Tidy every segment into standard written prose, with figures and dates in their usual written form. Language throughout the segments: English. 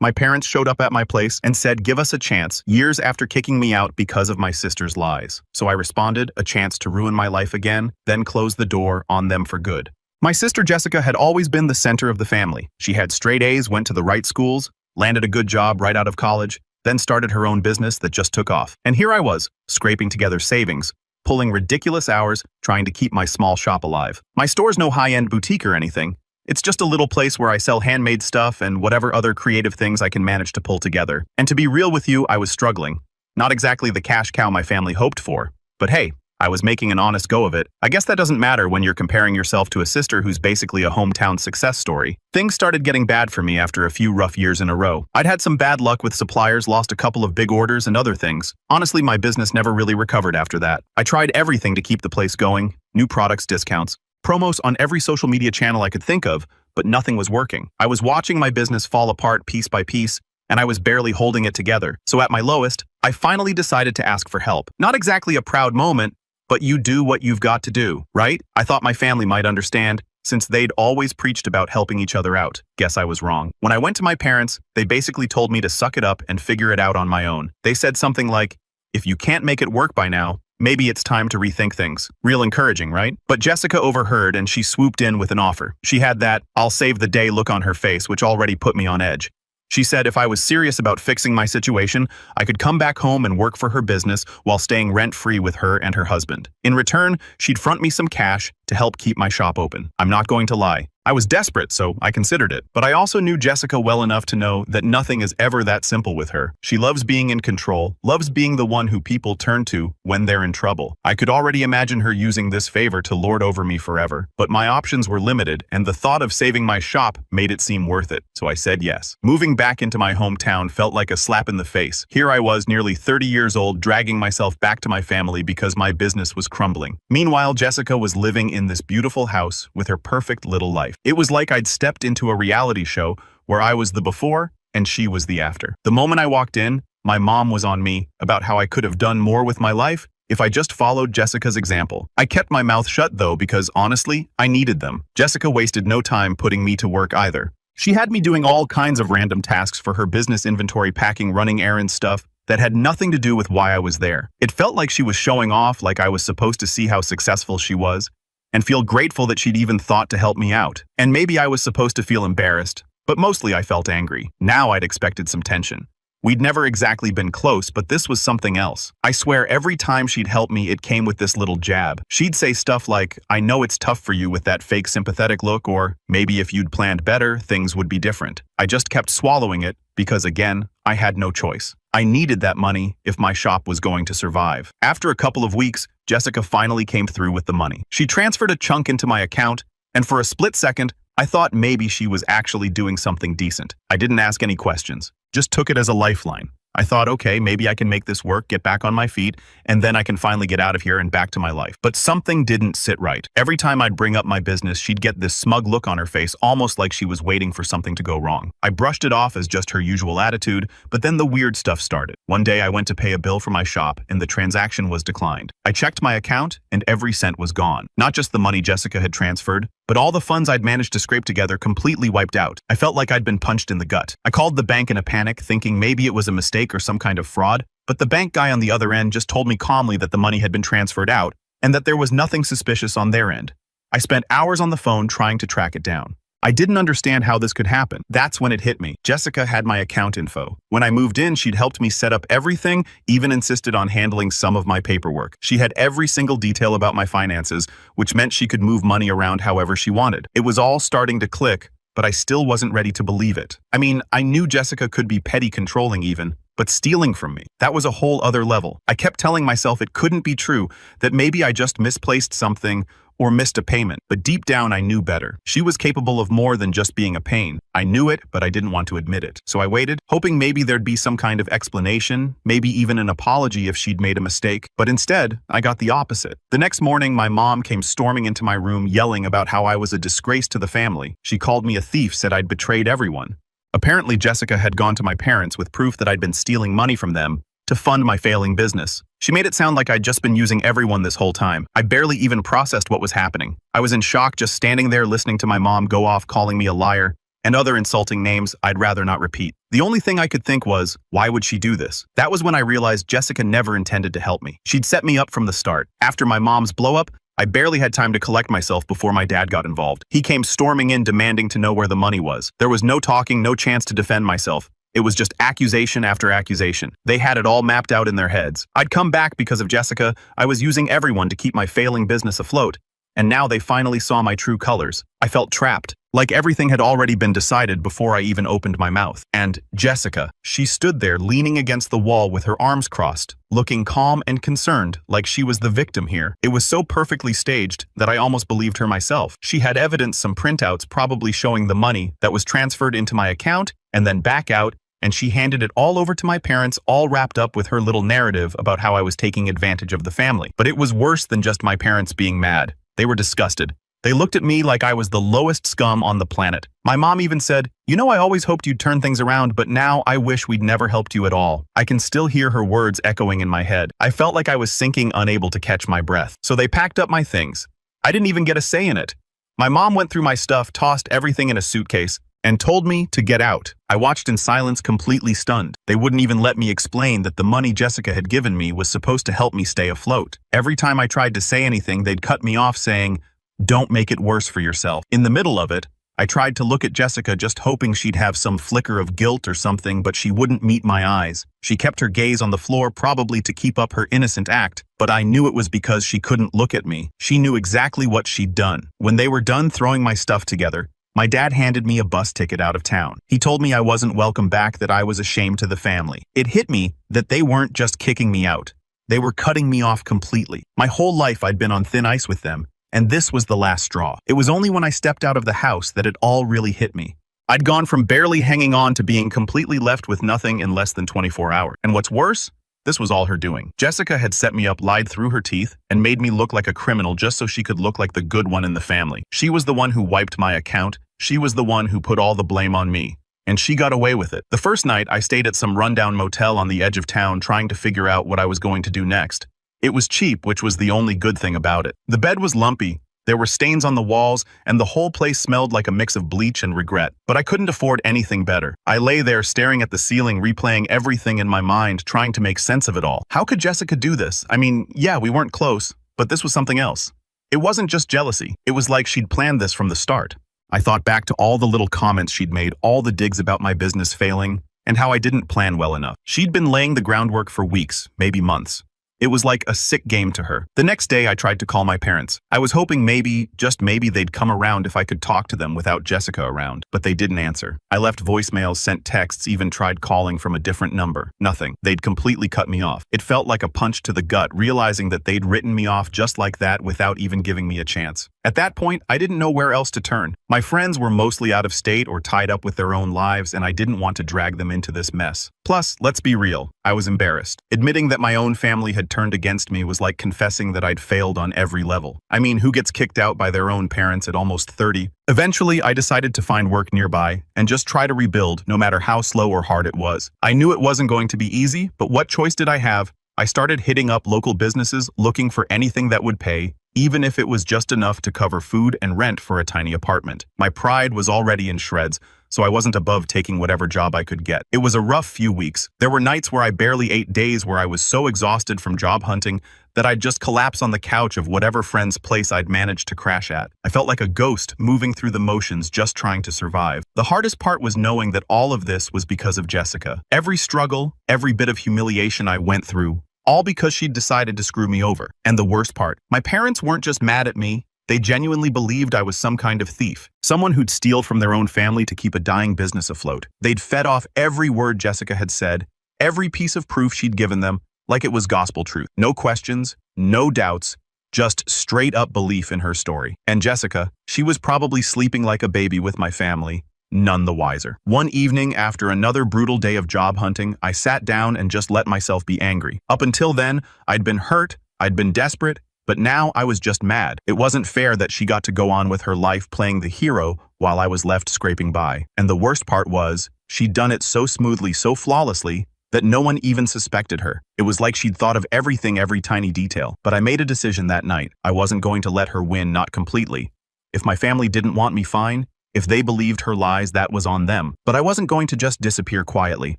My parents showed up at my place and said, "Give us a chance," years after kicking me out because of my sister's lies. So I responded, a chance to ruin my life again, then close the door on them for good. My sister Jessica had always been the center of the family. She had straight A's, went to the right schools, landed a good job right out of college, then started her own business that just took off. And here I was, scraping together savings, pulling ridiculous hours, trying to keep my small shop alive. My store's no high-end boutique or anything. It's just a little place where I sell handmade stuff and whatever other creative things I can manage to pull together. And to be real with you, I was struggling. Not exactly the cash cow my family hoped for. But hey, I was making an honest go of it. I guess that doesn't matter when you're comparing yourself to a sister who's basically a hometown success story. Things started getting bad for me after a few rough years in a row. I'd had some bad luck with suppliers, lost a couple of big orders and other things. Honestly, my business never really recovered after that. I tried everything to keep the place going, new products, discounts, promos on every social media channel I could think of, but nothing was working. I was watching my business fall apart piece by piece, and I was barely holding it together. So at my lowest, I finally decided to ask for help. Not exactly a proud moment, but you do what you've got to do, right? I thought my family might understand, since they'd always preached about helping each other out. Guess I was wrong. When I went to my parents, they basically told me to suck it up and figure it out on my own. They said something like, "If you can't make it work by now, maybe it's time to rethink things." Real encouraging, right? But Jessica overheard and she swooped in with an offer. She had that "I'll save the day" look on her face, which already put me on edge. She said if I was serious about fixing my situation, I could come back home and work for her business while staying rent-free with her and her husband. In return, she'd front me some cash to help keep my shop open. I'm not going to lie. I was desperate, so I considered it. But I also knew Jessica well enough to know that nothing is ever that simple with her. She loves being in control, loves being the one who people turn to when they're in trouble. I could already imagine her using this favor to lord over me forever. But my options were limited, and the thought of saving my shop made it seem worth it. So I said yes. Moving back into my hometown felt like a slap in the face. Here I was, nearly 30 years old, dragging myself back to my family because my business was crumbling. Meanwhile, Jessica was living in this beautiful house with her perfect little life. It was like I'd stepped into a reality show where I was the before and she was the after. The moment I walked in, my mom was on me about how I could have done more with my life if I just followed Jessica's example. I kept my mouth shut though because honestly, I needed them. Jessica wasted no time putting me to work either. She had me doing all kinds of random tasks for her business, inventory packing, running errands, stuff that had nothing to do with why I was there. It felt like she was showing off, like I was supposed to see how successful she was and feel grateful that she'd even thought to help me out. And maybe I was supposed to feel embarrassed, but mostly I felt angry. Now I'd expected some tension. We'd never exactly been close, but this was something else. I swear every time she'd help me, it came with this little jab. She'd say stuff like, "I know it's tough for you," with that fake sympathetic look, or "Maybe if you'd planned better, things would be different." I just kept swallowing it because, again, I had no choice. I needed that money if my shop was going to survive. After a couple of weeks, Jessica finally came through with the money. She transferred a chunk into my account, and for a split second, I thought maybe she was actually doing something decent. I didn't ask any questions, just took it as a lifeline. I thought, okay, maybe I can make this work, get back on my feet, and then I can finally get out of here and back to my life. But something didn't sit right. Every time I'd bring up my business, she'd get this smug look on her face, almost like she was waiting for something to go wrong. I brushed it off as just her usual attitude, but then the weird stuff started. One day I went to pay a bill for my shop, and the transaction was declined. I checked my account, and every cent was gone. Not just the money Jessica had transferred, but all the funds I'd managed to scrape together completely wiped out. I felt like I'd been punched in the gut. I called the bank in a panic, thinking maybe it was a mistake or some kind of fraud, but the bank guy on the other end just told me calmly that the money had been transferred out and that there was nothing suspicious on their end. I spent hours on the phone trying to track it down. I didn't understand how this could happen. That's when it hit me. Jessica had my account info. When I moved in, she'd helped me set up everything, even insisted on handling some of my paperwork. She had every single detail about my finances, which meant she could move money around however she wanted. It was all starting to click, but I still wasn't ready to believe it. I mean, I knew Jessica could be petty controlling even, but stealing from me, that was a whole other level. I kept telling myself it couldn't be true, that maybe I just misplaced something or missed a payment, but deep down I knew better. She was capable of more than just being a pain. I knew it, but I didn't want to admit it. So I waited, hoping maybe there'd be some kind of explanation, maybe even an apology if she'd made a mistake, but instead, I got the opposite. The next morning, my mom came storming into my room yelling about how I was a disgrace to the family. She called me a thief, said I'd betrayed everyone. Apparently, Jessica had gone to my parents with proof that I'd been stealing money from them to fund my failing business. She made it sound like I'd just been using everyone this whole time. I barely even processed what was happening. I was in shock just standing there listening to my mom go off calling me a liar and other insulting names I'd rather not repeat. The only thing I could think was, why would she do this? That was when I realized Jessica never intended to help me. She'd set me up from the start. After my mom's blow-up, I barely had time to collect myself before my dad got involved. He came storming in demanding to know where the money was. There was no talking, no chance to defend myself. It was just accusation after accusation. They had it all mapped out in their heads. I'd come back because of Jessica. I was using everyone to keep my failing business afloat. And now they finally saw my true colors. I felt trapped, like everything had already been decided before I even opened my mouth. And Jessica, she stood there leaning against the wall with her arms crossed, looking calm and concerned, like she was the victim here. It was so perfectly staged that I almost believed her myself. She had evidence, some printouts probably showing the money that was transferred into my account and then back out, and she handed it all over to my parents, all wrapped up with her little narrative about how I was taking advantage of the family. But it was worse than just my parents being mad. They were disgusted. They looked at me like I was the lowest scum on the planet. My mom even said, "You know, I always hoped you'd turn things around, but now I wish we'd never helped you at all." I can still hear her words echoing in my head. I felt like I was sinking, unable to catch my breath. So they packed up my things. I didn't even get a say in it. My mom went through my stuff, tossed everything in a suitcase, and told me to get out. I watched in silence, completely stunned. They wouldn't even let me explain that the money Jessica had given me was supposed to help me stay afloat. Every time I tried to say anything, they'd cut me off saying, "Don't make it worse for yourself." In the middle of it, I tried to look at Jessica, just hoping she'd have some flicker of guilt or something, but she wouldn't meet my eyes. She kept her gaze on the floor, probably to keep up her innocent act, but I knew it was because she couldn't look at me. She knew exactly what she'd done. When they were done throwing my stuff together, my dad handed me a bus ticket out of town. He told me I wasn't welcome back, that I was a shame to the family. It hit me that they weren't just kicking me out. They were cutting me off completely. My whole life I'd been on thin ice with them, and this was the last straw. It was only when I stepped out of the house that it all really hit me. I'd gone from barely hanging on to being completely left with nothing in less than 24 hours. And what's worse? This was all her doing. Jessica had set me up, lied through her teeth, and made me look like a criminal just so she could look like the good one in the family. She was the one who wiped my account. She was the one who put all the blame on me. And she got away with it. The first night, I stayed at some rundown motel on the edge of town trying to figure out what I was going to do next. It was cheap, which was the only good thing about it. The bed was lumpy. There were stains on the walls, and the whole place smelled like a mix of bleach and regret. But I couldn't afford anything better. I lay there staring at the ceiling, replaying everything in my mind, trying to make sense of it all. How could Jessica do this? I mean, yeah, we weren't close, but this was something else. It wasn't just jealousy. It was like she'd planned this from the start. I thought back to all the little comments she'd made, all the digs about my business failing, and how I didn't plan well enough. She'd been laying the groundwork for weeks, maybe months. It was like a sick game to her. The next day, I tried to call my parents. I was hoping maybe, just maybe, they'd come around if I could talk to them without Jessica around, but they didn't answer. I left voicemails, sent texts, even tried calling from a different number. Nothing. They'd completely cut me off. It felt like a punch to the gut, realizing that they'd written me off just like that without even giving me a chance. At that point, I didn't know where else to turn. My friends were mostly out of state or tied up with their own lives, and I didn't want to drag them into this mess. Plus, let's be real, I was embarrassed. Admitting that my own family had turned against me was like confessing that I'd failed on every level. I mean, who gets kicked out by their own parents at almost 30? Eventually, I decided to find work nearby and just try to rebuild, no matter how slow or hard it was. I knew it wasn't going to be easy, but what choice did I have? I started hitting up local businesses, looking for anything that would pay, even if it was just enough to cover food and rent for a tiny apartment. My pride was already in shreds, so I wasn't above taking whatever job I could get. It was a rough few weeks. There were nights where I barely ate, days where I was so exhausted from job hunting that I'd just collapse on the couch of whatever friend's place I'd managed to crash at. I felt like a ghost moving through the motions, just trying to survive. The hardest part was knowing that all of this was because of Jessica. Every struggle, every bit of humiliation I went through, all because she'd decided to screw me over. And the worst part, my parents weren't just mad at me. They genuinely believed I was some kind of thief, someone who'd steal from their own family to keep a dying business afloat. They'd fed off every word Jessica had said, every piece of proof she'd given them, like it was gospel truth. No questions, no doubts, just straight up belief in her story. And Jessica, she was probably sleeping like a baby with my family, none the wiser. One evening, after another brutal day of job hunting, I sat down and just let myself be angry. Up until then, I'd been hurt, I'd been desperate, but now I was just mad. It wasn't fair that she got to go on with her life playing the hero while I was left scraping by. And the worst part was, she'd done it so smoothly, so flawlessly, that no one even suspected her. It was like she'd thought of everything, every tiny detail. But I made a decision that night. I wasn't going to let her win, not completely. If my family didn't want me, fine. If they believed her lies, that was on them. But I wasn't going to just disappear quietly.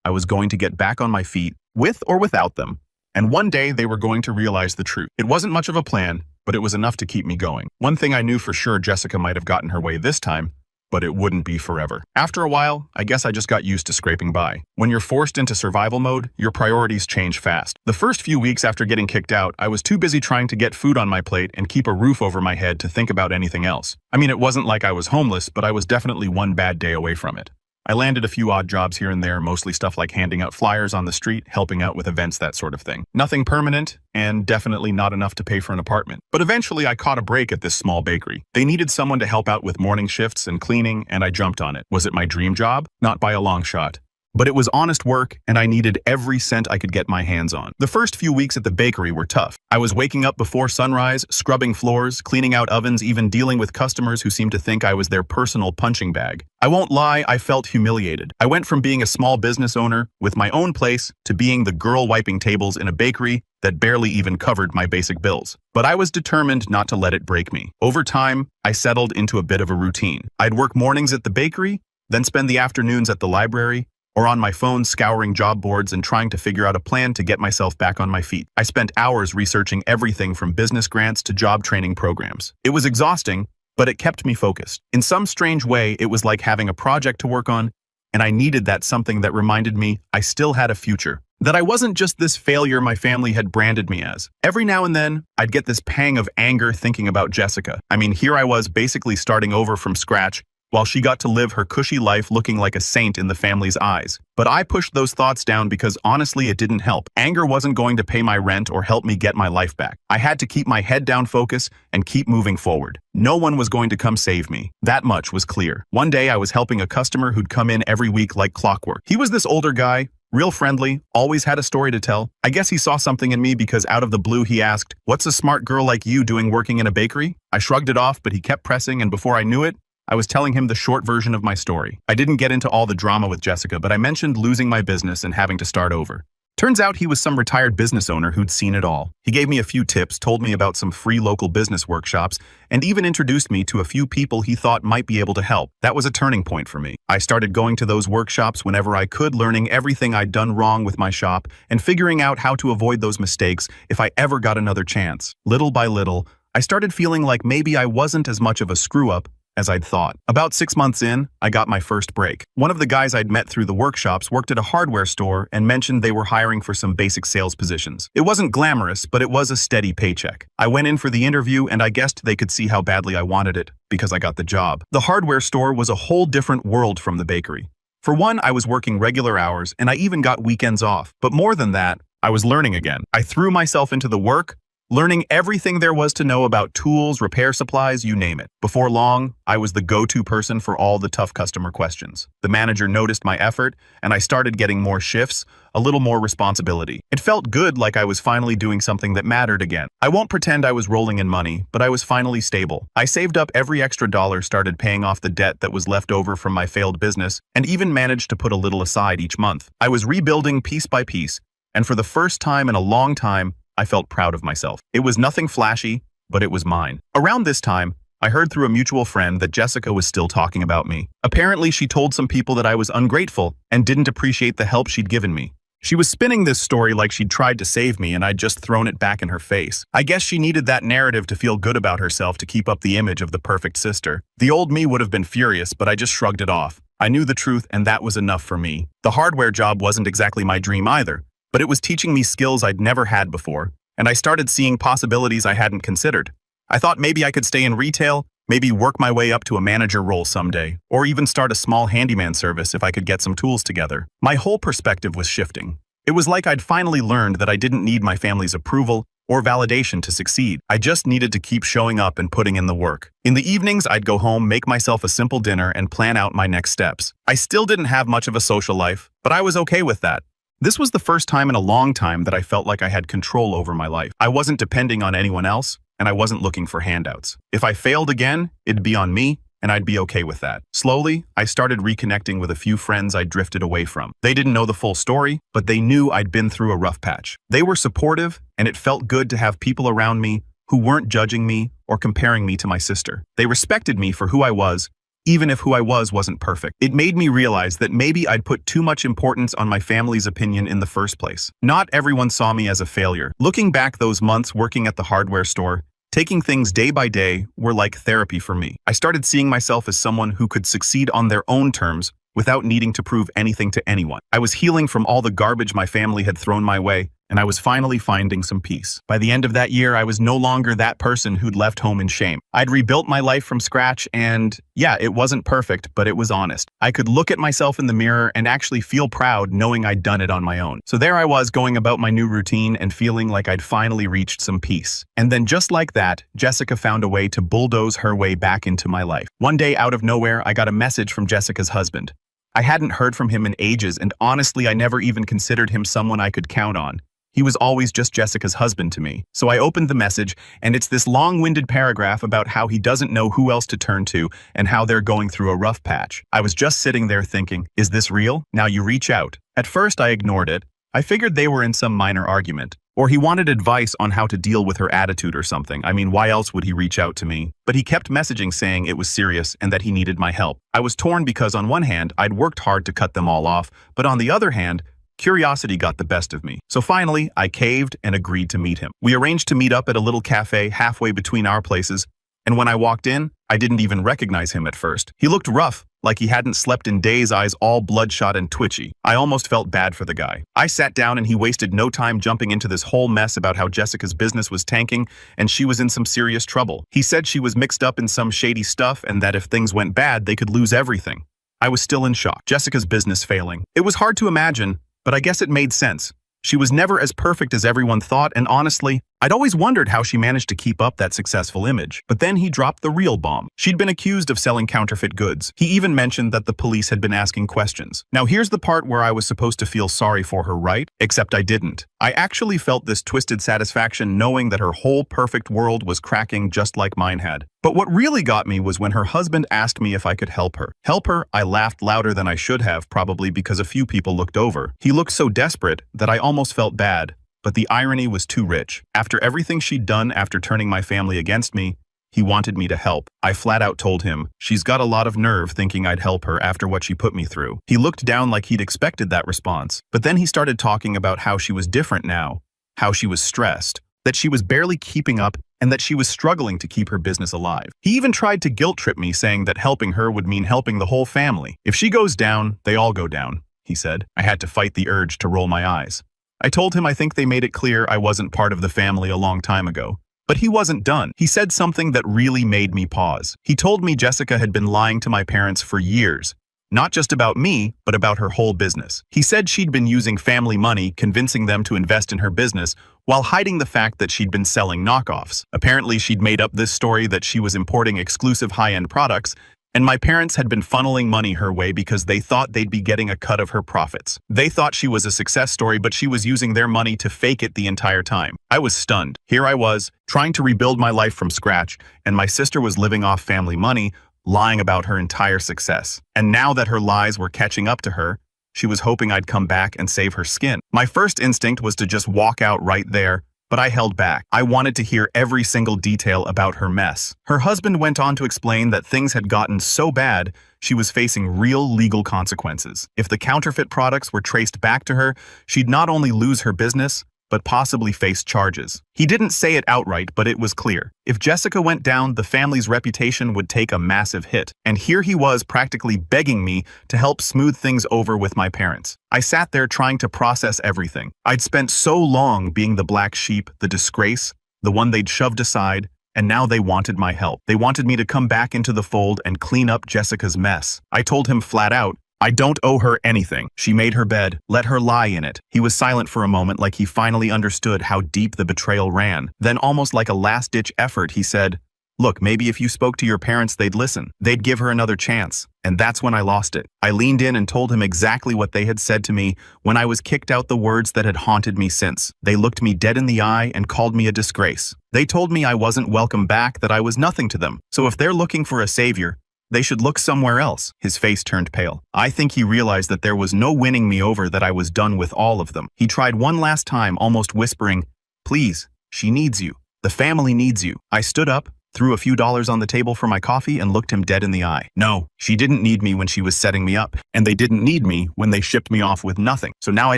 I was going to get back on my feet, with or without them. And one day they were going to realize the truth. It wasn't much of a plan, but it was enough to keep me going. One thing I knew for sure, Jessica might have gotten her way this time, but it wouldn't be forever. After a while, I guess I just got used to scraping by. When you're forced into survival mode, your priorities change fast. The first few weeks after getting kicked out, I was too busy trying to get food on my plate and keep a roof over my head to think about anything else. I mean, it wasn't like I was homeless, but I was definitely one bad day away from it. I landed a few odd jobs here and there, mostly stuff like handing out flyers on the street, helping out with events, that sort of thing. Nothing permanent, and definitely not enough to pay for an apartment. But eventually I caught a break at this small bakery. They needed someone to help out with morning shifts and cleaning, and I jumped on it. Was it my dream job? Not by a long shot. But it was honest work, and I needed every cent I could get my hands on. The first few weeks at the bakery were tough. I was waking up before sunrise, scrubbing floors, cleaning out ovens, even dealing with customers who seemed to think I was their personal punching bag. I won't lie, I felt humiliated. I went from being a small business owner with my own place to being the girl wiping tables in a bakery that barely even covered my basic bills. But I was determined not to let it break me. Over time, I settled into a bit of a routine. I'd work mornings at the bakery, then spend the afternoons at the library, or on my phone scouring job boards and trying to figure out a plan to get myself back on my feet. I spent hours researching everything from business grants to job training programs. It was exhausting, but it kept me focused. In some strange way, it was like having a project to work on, and I needed that something that reminded me I still had a future. That I wasn't just this failure my family had branded me as. Every now and then, I'd get this pang of anger thinking about Jessica. I mean, here I was basically starting over from scratch, while she got to live her cushy life looking like a saint in the family's eyes. But I pushed those thoughts down because honestly it didn't help. Anger wasn't going to pay my rent or help me get my life back. I had to keep my head down, focus, and keep moving forward. No one was going to come save me. That much was clear. One day I was helping a customer who'd come in every week like clockwork. He was this older guy, real friendly, always had a story to tell. I guess he saw something in me because out of the blue he asked, "What's a smart girl like you doing working in a bakery?" I shrugged it off, but he kept pressing, and before I knew it, I was telling him the short version of my story. I didn't get into all the drama with Jessica, but I mentioned losing my business and having to start over. Turns out he was some retired business owner who'd seen it all. He gave me a few tips, told me about some free local business workshops, and even introduced me to a few people he thought might be able to help. That was a turning point for me. I started going to those workshops whenever I could, learning everything I'd done wrong with my shop and figuring out how to avoid those mistakes if I ever got another chance. Little by little, I started feeling like maybe I wasn't as much of a screw-up as I'd thought. About 6 months in, I got my first break. One of the guys I'd met through the workshops worked at a hardware store and mentioned they were hiring for some basic sales positions. It wasn't glamorous, but it was a steady paycheck. I went in for the interview and I guessed they could see how badly I wanted it because I got the job. The hardware store was a whole different world from the bakery. For one, I was working regular hours and I even got weekends off. But more than that, I was learning again. I threw myself into the work, learning everything there was to know about tools, repair supplies, you name it. Before long, I was the go-to person for all the tough customer questions. The manager noticed my effort, and I started getting more shifts, a little more responsibility. It felt good, like I was finally doing something that mattered again. I won't pretend I was rolling in money, but I was finally stable. I saved up every extra dollar, started paying off the debt that was left over from my failed business, and even managed to put a little aside each month. I was rebuilding piece by piece, and for the first time in a long time, I felt proud of myself. It was nothing flashy, but it was mine. Around this time, I heard through a mutual friend that Jessica was still talking about me. Apparently, she told some people that I was ungrateful and didn't appreciate the help she'd given me. She was spinning this story like she'd tried to save me and I'd just thrown it back in her face. I guess she needed that narrative to feel good about herself to keep up the image of the perfect sister. The old me would have been furious, but I just shrugged it off. I knew the truth and that was enough for me. The hardware job wasn't exactly my dream either, but it was teaching me skills I'd never had before, and I started seeing possibilities I hadn't considered. I thought maybe I could stay in retail, maybe work my way up to a manager role someday, or even start a small handyman service if I could get some tools together. My whole perspective was shifting. It was like I'd finally learned that I didn't need my family's approval or validation to succeed. I just needed to keep showing up and putting in the work. In the evenings, I'd go home, make myself a simple dinner, and plan out my next steps. I still didn't have much of a social life, but I was okay with that. This was the first time in a long time that I felt like I had control over my life. I wasn't depending on anyone else, and I wasn't looking for handouts. If I failed again, it'd be on me, and I'd be okay with that. Slowly, I started reconnecting with a few friends I'd drifted away from. They didn't know the full story, but they knew I'd been through a rough patch. They were supportive, and it felt good to have people around me who weren't judging me or comparing me to my sister. They respected me for who I was, even if who I was wasn't perfect. It made me realize that maybe I'd put too much importance on my family's opinion in the first place. Not everyone saw me as a failure. Looking back, those months working at the hardware store, taking things day by day, were like therapy for me. I started seeing myself as someone who could succeed on their own terms without needing to prove anything to anyone. I was healing from all the garbage my family had thrown my way, and I was finally finding some peace. By the end of that year, I was no longer that person who'd left home in shame. I'd rebuilt my life from scratch, and yeah, it wasn't perfect, but it was honest. I could look at myself in the mirror and actually feel proud knowing I'd done it on my own. So there I was, going about my new routine and feeling like I'd finally reached some peace. And then just like that, Jessica found a way to bulldoze her way back into my life. One day, out of nowhere, I got a message from Jessica's husband. I hadn't heard from him in ages, and honestly, I never even considered him someone I could count on. He was always just Jessica's husband to me. So I opened the message, and it's this long-winded paragraph about how he doesn't know who else to turn to and how they're going through a rough patch. I was just sitting there thinking, is this real? Now you reach out. At first, I ignored it. I figured they were in some minor argument. Or he wanted advice on how to deal with her attitude or something. I mean, why else would he reach out to me? But he kept messaging saying it was serious and that he needed my help. I was torn because on one hand, I'd worked hard to cut them all off, but on the other hand, curiosity got the best of me. So finally, I caved and agreed to meet him. We arranged to meet up at a little cafe halfway between our places, and when I walked in, I didn't even recognize him at first. He looked rough, like he hadn't slept in days, eyes all bloodshot and twitchy. I almost felt bad for the guy. I sat down and he wasted no time jumping into this whole mess about how Jessica's business was tanking and she was in some serious trouble. He said she was mixed up in some shady stuff and that if things went bad, they could lose everything. I was still in shock. Jessica's business failing. It was hard to imagine, but I guess it made sense. She was never as perfect as everyone thought, and honestly, I'd always wondered how she managed to keep up that successful image. But then he dropped the real bomb. She'd been accused of selling counterfeit goods. He even mentioned that the police had been asking questions. Now here's the part where I was supposed to feel sorry for her, right? Except I didn't. I actually felt this twisted satisfaction knowing that her whole perfect world was cracking just like mine had. But what really got me was when her husband asked me if I could help her. Help her? I laughed louder than I should have, probably because a few people looked over. He looked so desperate that I almost felt bad. But the irony was too rich. After everything she'd done after turning my family against me, he wanted me to help. I flat out told him, she's got a lot of nerve thinking I'd help her after what she put me through. He looked down like he'd expected that response. But then he started talking about how she was different now, how she was stressed, that she was barely keeping up, and that she was struggling to keep her business alive. He even tried to guilt-trip me, saying that helping her would mean helping the whole family. If she goes down, they all go down, he said. I had to fight the urge to roll my eyes. I told him I think they made it clear I wasn't part of the family a long time ago. But he wasn't done. He said something that really made me pause. He told me Jessica had been lying to my parents for years. Not just about me, but about her whole business. He said she'd been using family money, convincing them to invest in her business, while hiding the fact that she'd been selling knockoffs. Apparently, she'd made up this story that she was importing exclusive high-end products, and my parents had been funneling money her way because they thought they'd be getting a cut of her profits. They thought she was a success story, but she was using their money to fake it the entire time. I was stunned. Here I was, trying to rebuild my life from scratch, and my sister was living off family money, lying about her entire success. And now that her lies were catching up to her, she was hoping I'd come back and save her skin. My first instinct was to just walk out right there, but I held back. I wanted to hear every single detail about her mess. Her husband went on to explain that things had gotten so bad, she was facing real legal consequences. If the counterfeit products were traced back to her, she'd not only lose her business, but possibly face charges. He didn't say it outright, but it was clear. If Jessica went down, the family's reputation would take a massive hit. And here he was practically begging me to help smooth things over with my parents. I sat there trying to process everything. I'd spent so long being the black sheep, the disgrace, the one they'd shoved aside, and now they wanted my help. They wanted me to come back into the fold and clean up Jessica's mess. I told him flat out, I don't owe her anything. She made her bed. Let her lie in it. He was silent for a moment, like he finally understood how deep the betrayal ran. Then, almost like a last-ditch effort, he said, look, maybe if you spoke to your parents, they'd listen. They'd give her another chance. And that's when I lost it. I leaned in and told him exactly what they had said to me when I was kicked out, the words that had haunted me since. They looked me dead in the eye and called me a disgrace. They told me I wasn't welcome back, that I was nothing to them. So if they're looking for a savior, they should look somewhere else. His face turned pale. I think he realized that there was no winning me over, that I was done with all of them. He tried one last time, almost whispering, please, she needs you. The family needs you. I stood up, threw a few dollars on the table for my coffee, and looked him dead in the eye. No, she didn't need me when she was setting me up, and they didn't need me when they shipped me off with nothing. So now I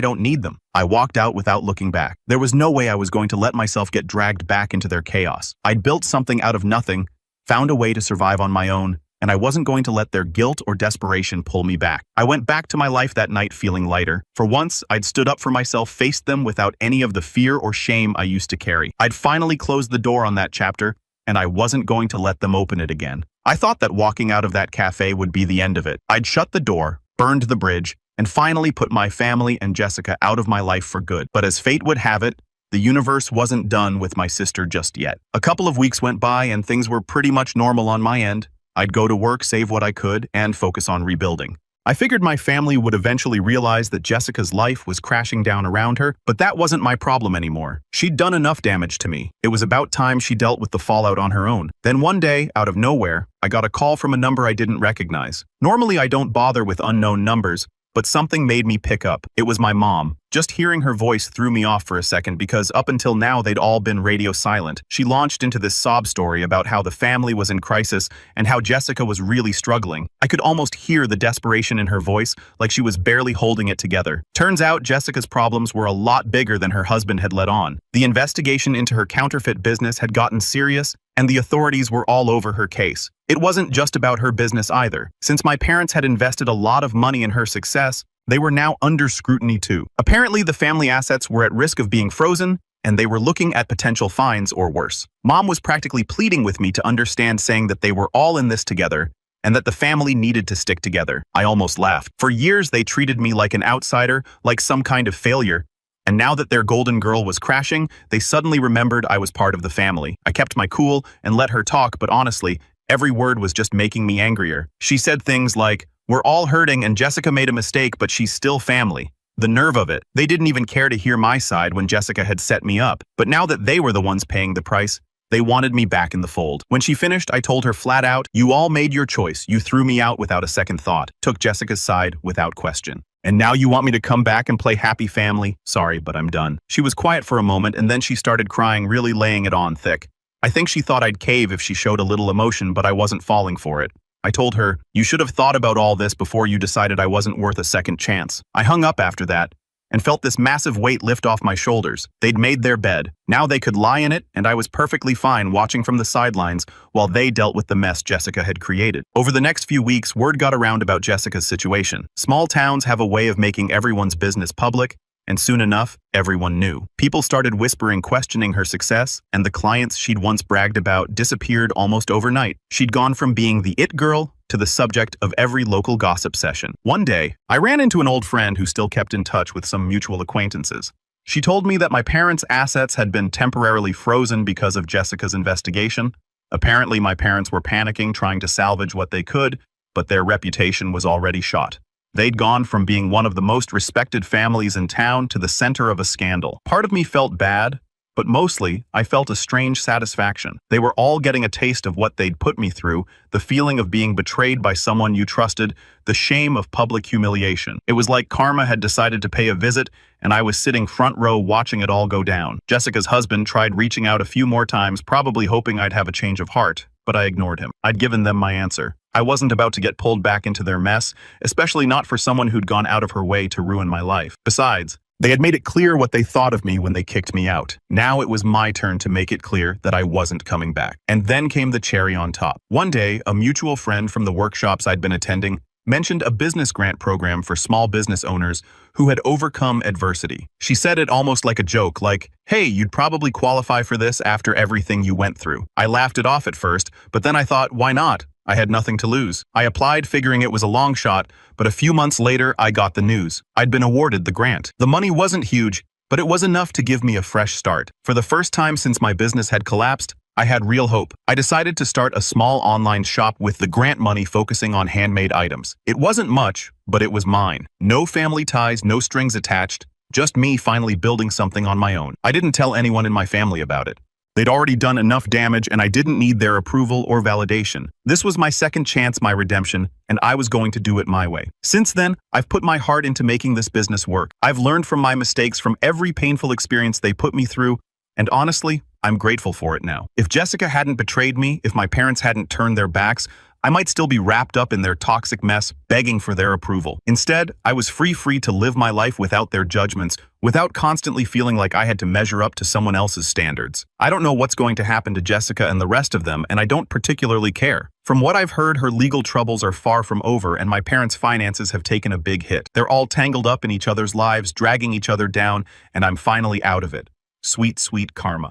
don't need them. I walked out without looking back. There was no way I was going to let myself get dragged back into their chaos. I'd built something out of nothing, found a way to survive on my own, and I wasn't going to let their guilt or desperation pull me back. I went back to my life that night feeling lighter. For once, I'd stood up for myself, faced them without any of the fear or shame I used to carry. I'd finally closed the door on that chapter, and I wasn't going to let them open it again. I thought that walking out of that cafe would be the end of it. I'd shut the door, burned the bridge, and finally put my family and Jessica out of my life for good. But as fate would have it, the universe wasn't done with my sister just yet. A couple of weeks went by and things were pretty much normal on my end. I'd go to work, save what I could, and focus on rebuilding. I figured my family would eventually realize that Jessica's life was crashing down around her, but that wasn't my problem anymore. She'd done enough damage to me. It was about time she dealt with the fallout on her own. Then one day, out of nowhere, I got a call from a number I didn't recognize. Normally, I don't bother with unknown numbers, but something made me pick up. It was my mom. Just hearing her voice threw me off for a second because up until now they'd all been radio silent. She launched into this sob story about how the family was in crisis and how Jessica was really struggling. I could almost hear the desperation in her voice, like she was barely holding it together. Turns out Jessica's problems were a lot bigger than her husband had let on. The investigation into her counterfeit business had gotten serious, and the authorities were all over her case. It wasn't just about her business either. Since my parents had invested a lot of money in her success, they were now under scrutiny too. Apparently, the family assets were at risk of being frozen, and they were looking at potential fines or worse. Mom was practically pleading with me to understand, saying that they were all in this together, and that the family needed to stick together. I almost laughed. For years, they treated me like an outsider, like some kind of failure. And now that their golden girl was crashing, they suddenly remembered I was part of the family. I kept my cool and let her talk, but honestly, every word was just making me angrier. She said things like, "We're all hurting and Jessica made a mistake, but she's still family." The nerve of it. They didn't even care to hear my side when Jessica had set me up. But now that they were the ones paying the price, they wanted me back in the fold. When she finished, I told her flat out, "You all made your choice. You threw me out without a second thought." Took Jessica's side without question. "And now you want me to come back and play happy family? Sorry, but I'm done." She was quiet for a moment and then she started crying, really laying it on thick. I think she thought I'd cave if she showed a little emotion, but I wasn't falling for it. I told her, "You should have thought about all this before you decided I wasn't worth a second chance." I hung up after that and felt this massive weight lift off my shoulders. They'd made their bed. Now they could lie in it, and I was perfectly fine watching from the sidelines while they dealt with the mess Jessica had created. Over the next few weeks, word got around about Jessica's situation. Small towns have a way of making everyone's business public, and soon enough, everyone knew. People started whispering, questioning her success, and the clients she'd once bragged about disappeared almost overnight. She'd gone from being the it girl to the subject of every local gossip session. One day, I ran into an old friend who still kept in touch with some mutual acquaintances. She told me that my parents' assets had been temporarily frozen because of Jessica's investigation. Apparently, my parents were panicking, trying to salvage what they could, but their reputation was already shot. They'd gone from being one of the most respected families in town to the center of a scandal. Part of me felt bad, but mostly, I felt a strange satisfaction. They were all getting a taste of what they'd put me through, the feeling of being betrayed by someone you trusted, the shame of public humiliation. It was like karma had decided to pay a visit, and I was sitting front row watching it all go down. Jessica's husband tried reaching out a few more times, probably hoping I'd have a change of heart, but I ignored him. I'd given them my answer. I wasn't about to get pulled back into their mess, especially not for someone who'd gone out of her way to ruin my life. Besides, they had made it clear what they thought of me when they kicked me out. Now it was my turn to make it clear that I wasn't coming back. And then came the cherry on top. One day, a mutual friend from the workshops I'd been attending mentioned a business grant program for small business owners who had overcome adversity. She said it almost like a joke, like, "Hey, you'd probably qualify for this after everything you went through." I laughed it off at first, but then I thought, why not? I had nothing to lose. I applied figuring it was a long shot, but a few months later, I got the news. I'd been awarded the grant. The money wasn't huge, but it was enough to give me a fresh start. For the first time since my business had collapsed, I had real hope. I decided to start a small online shop with the grant money focusing on handmade items. It wasn't much, but it was mine. No family ties, no strings attached, just me finally building something on my own. I didn't tell anyone in my family about it. They'd already done enough damage and I didn't need their approval or validation. This was my second chance, my redemption, and I was going to do it my way. Since then, I've put my heart into making this business work. I've learned from my mistakes, from every painful experience they put me through, And honestly, I'm grateful for it now. If Jessica hadn't betrayed me, if my parents hadn't turned their backs, I might still be wrapped up in their toxic mess, begging for their approval. Instead, I was free to live my life without their judgments, without constantly feeling like I had to measure up to someone else's standards. I don't know what's going to happen to Jessica and the rest of them, and I don't particularly care. From what I've heard, her legal troubles are far from over, and my parents' finances have taken a big hit. They're all tangled up in each other's lives, dragging each other down, and I'm finally out of it. Sweet, sweet karma.